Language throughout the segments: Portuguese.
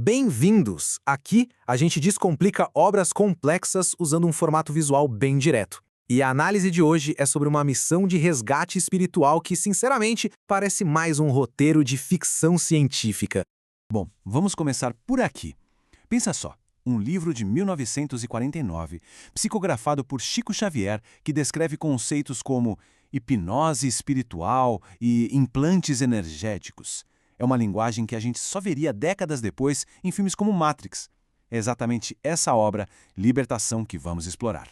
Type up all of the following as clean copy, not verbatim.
Bem-vindos! Aqui a gente descomplica obras complexas usando um formato visual bem direto. E a análise de hoje é sobre uma missão de resgate espiritual que, sinceramente, parece mais um roteiro de ficção científica. Bom, vamos começar por aqui. Pensa só, um livro de 1949, psicografado por Chico Xavier, que descreve conceitos como hipnose espiritual e implantes energéticos. É uma linguagem que a gente só veria décadas depois em filmes como Matrix. É exatamente essa obra, Libertação, que vamos explorar.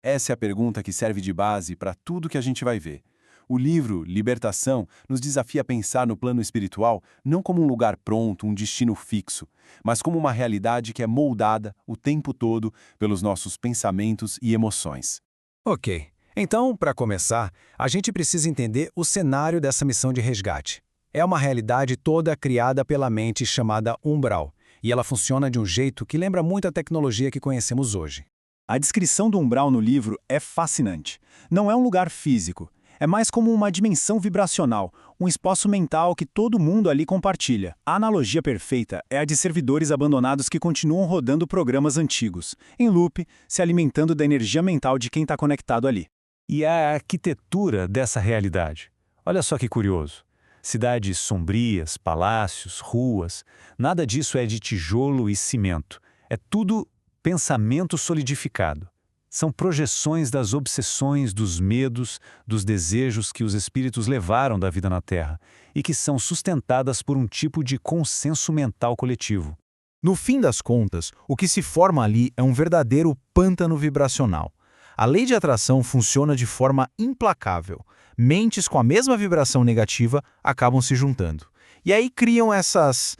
Essa é a pergunta que serve de base para tudo que a gente vai ver. O livro Libertação nos desafia a pensar no plano espiritual não como um lugar pronto, um destino fixo, mas como uma realidade que é moldada o tempo todo pelos nossos pensamentos e emoções. Ok, então, para começar, a gente precisa entender o cenário dessa missão de resgate. É uma realidade toda criada pela mente chamada umbral, e ela funciona de um jeito que lembra muito a tecnologia que conhecemos hoje. A descrição do umbral no livro é fascinante. Não é um lugar físico. É mais como uma dimensão vibracional, um espaço mental que todo mundo ali compartilha. A analogia perfeita é a de servidores abandonados que continuam rodando programas antigos, em loop, se alimentando da energia mental de quem está conectado ali. E a arquitetura dessa realidade. Olha só que curioso. Cidades sombrias, palácios, ruas, nada disso é de tijolo e cimento. É tudo pensamento solidificado. São projeções das obsessões, dos medos, dos desejos que os espíritos levaram da vida na Terra e que são sustentadas por um tipo de consenso mental coletivo. No fim das contas, o que se forma ali é um verdadeiro pântano vibracional. A lei de atração funciona de forma implacável. Mentes com a mesma vibração negativa acabam se juntando. E aí criam essas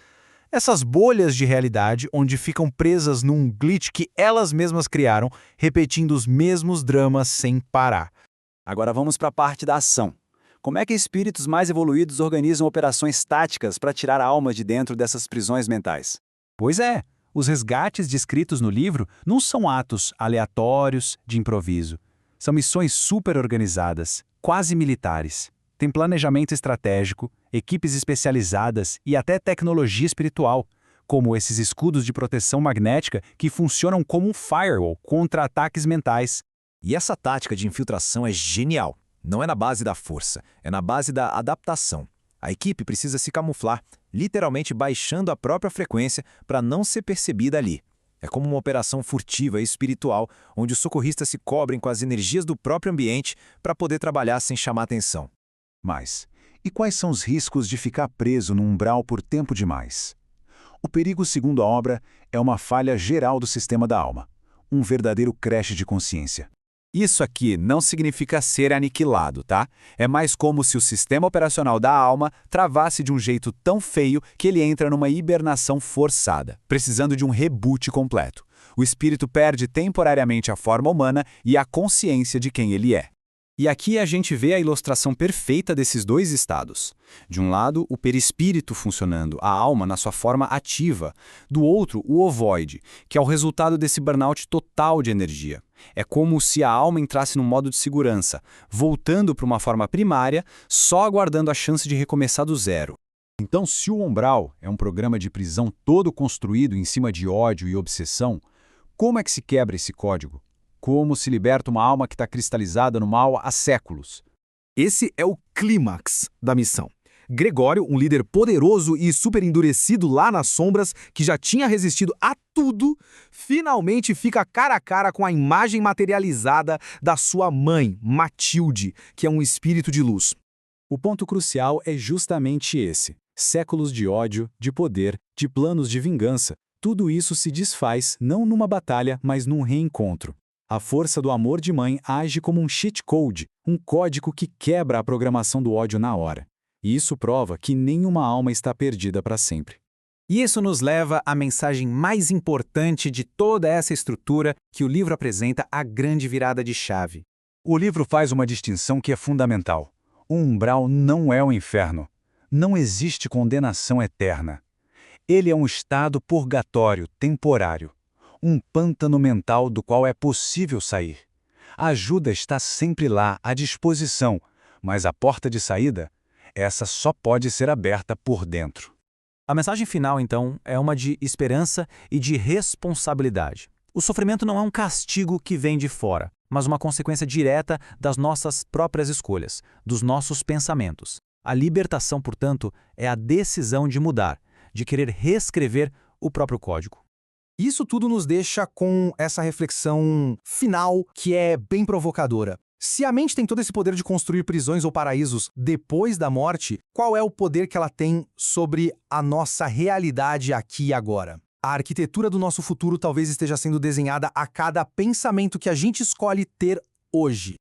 bolhas de realidade onde ficam presas num glitch que elas mesmas criaram, repetindo os mesmos dramas sem parar. Agora vamos para a parte da ação. Como é que espíritos mais evoluídos organizam operações táticas para tirar a alma de dentro dessas prisões mentais? Pois é, os resgates descritos no livro não são atos aleatórios de improviso. São missões super organizadas, quase militares. Tem planejamento estratégico, equipes especializadas e até tecnologia espiritual, como esses escudos de proteção magnética que funcionam como um firewall contra ataques mentais. E essa tática de infiltração é genial. Não é na base da força, é na base da adaptação. A equipe precisa se camuflar, literalmente baixando a própria frequência para não ser percebida ali. É como uma operação furtiva e espiritual, onde os socorristas se cobrem com as energias do próprio ambiente para poder trabalhar sem chamar atenção. Mas, e quais são os riscos de ficar preso num umbral por tempo demais? O perigo, segundo a obra, é uma falha geral do sistema da alma, um verdadeiro crash de consciência. Isso aqui não significa ser aniquilado, tá? É mais como se o sistema operacional da alma travasse de um jeito tão feio que ele entra numa hibernação forçada, precisando de um reboot completo. O espírito perde temporariamente a forma humana e a consciência de quem ele é. E aqui a gente vê a ilustração perfeita desses dois estados. De um lado, o perispírito funcionando, a alma na sua forma ativa. Do outro, o ovoide, que é o resultado desse burnout total de energia. É como se a alma entrasse num modo de segurança, voltando para uma forma primária, só aguardando a chance de recomeçar do zero. Então, se o umbral é um programa de prisão todo construído em cima de ódio e obsessão, como é que se quebra esse código? Como se liberta uma alma que está cristalizada no mal há séculos? Esse é o clímax da missão. Gregório, um líder poderoso e super endurecido lá nas sombras, que já tinha resistido a tudo, finalmente fica cara a cara com a imagem materializada da sua mãe, Matilde, que é um espírito de luz. O ponto crucial é justamente esse. Séculos de ódio, de poder, de planos de vingança. Tudo isso se desfaz não numa batalha, mas num reencontro. A força do amor de mãe age como um cheat code, um código que quebra a programação do ódio na hora. E isso prova que nenhuma alma está perdida para sempre. E isso nos leva à mensagem mais importante de toda essa estrutura que o livro apresenta, a grande virada de chave. O livro faz uma distinção que é fundamental. O umbral não é o inferno. Não existe condenação eterna. Ele é um estado purgatório, temporário. Um pântano mental do qual é possível sair. A ajuda está sempre lá, à disposição, mas a porta de saída, essa só pode ser aberta por dentro. A mensagem final, então, é uma de esperança e de responsabilidade. O sofrimento não é um castigo que vem de fora, mas uma consequência direta das nossas próprias escolhas, dos nossos pensamentos. A libertação, portanto, é a decisão de mudar, de querer reescrever o próprio código. Isso tudo nos deixa com essa reflexão final que é bem provocadora. Se a mente tem todo esse poder de construir prisões ou paraísos depois da morte, qual é o poder que ela tem sobre a nossa realidade aqui e agora? A arquitetura do nosso futuro talvez esteja sendo desenhada a cada pensamento que a gente escolhe ter hoje.